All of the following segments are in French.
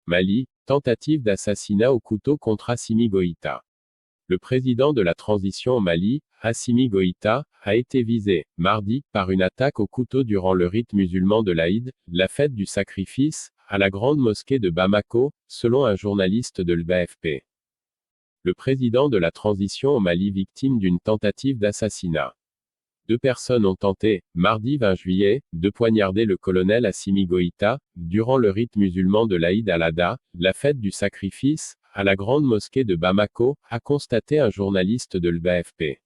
Mali, tentative d'assassinat au couteau contre Assimi Goïta. Le président de la transition au Mali, Assimi Goïta, a été visé, mardi, par une attaque au couteau durant le rite musulman de l'Aïd, la fête du sacrifice, à la grande mosquée de Bamako, selon un journaliste de l'AFP. Le président de la transition au Mali victime d'une tentative d'assassinat. 2 personnes ont tenté, mardi 20 juillet, de poignarder le colonel Assimi Goïta, durant le rite musulman de l'Aïd al-Adha, la fête du sacrifice, à la grande mosquée de Bamako, a constaté un journaliste de l'AFP.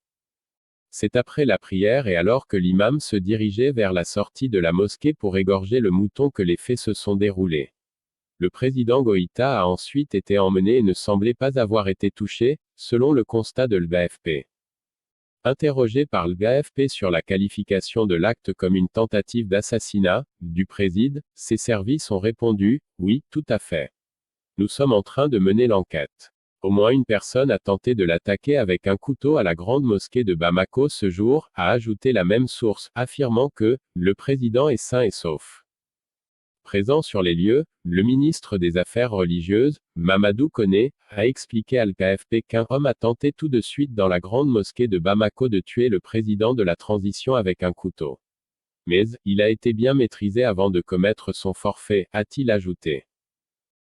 C'est après la prière et alors que l'imam se dirigeait vers la sortie de la mosquée pour égorger le mouton que les faits se sont déroulés. Le président Goïta a ensuite été emmené et ne semblait pas avoir été touché, selon le constat de l'AFP. Interrogé par l'AFP sur la qualification de l'acte comme une tentative d'assassinat, du président, ses services ont répondu « Oui, tout à fait. Nous sommes en train de mener l'enquête. Au moins une personne a tenté de l'attaquer avec un couteau à la grande mosquée de Bamako ce jour, a ajouté la même source, affirmant que « le président est sain et sauf ». Présent sur les lieux, le ministre des Affaires religieuses, Mamadou Koné, a expliqué à l'AFP qu'un homme a tenté tout de suite dans la grande mosquée de Bamako de tuer le président de la transition avec un couteau. Mais, il a été bien maîtrisé avant de commettre son forfait, a-t-il ajouté.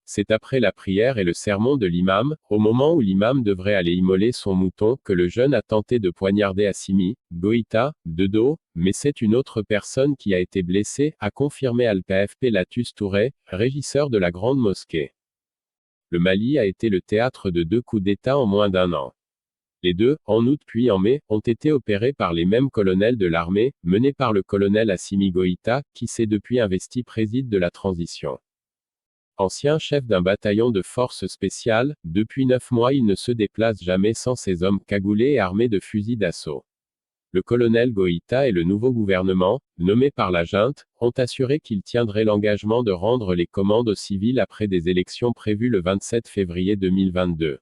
C'est après la prière et le sermon de l'imam, au moment où l'imam devrait aller immoler son mouton, que le jeune a tenté de poignarder Assimi Goïta, de dos, mais c'est une autre personne qui a été blessée, a confirmé à l'AFP Latus Touré, régisseur de la grande mosquée. Le Mali a été le théâtre de 2 coups d'État en moins d'1 an. Les 2, en août puis en mai, ont été opérés par les mêmes colonels de l'armée, menés par le colonel Assimi Goïta, qui s'est depuis investi président de la transition. Ancien chef d'un bataillon de forces spéciales, depuis 9 mois il ne se déplace jamais sans ses hommes cagoulés et armés de fusils d'assaut. Le colonel Goïta et le nouveau gouvernement, nommé par la junte, ont assuré qu'ils tiendraient l'engagement de rendre les commandes aux civils après des élections prévues le 27 février 2022.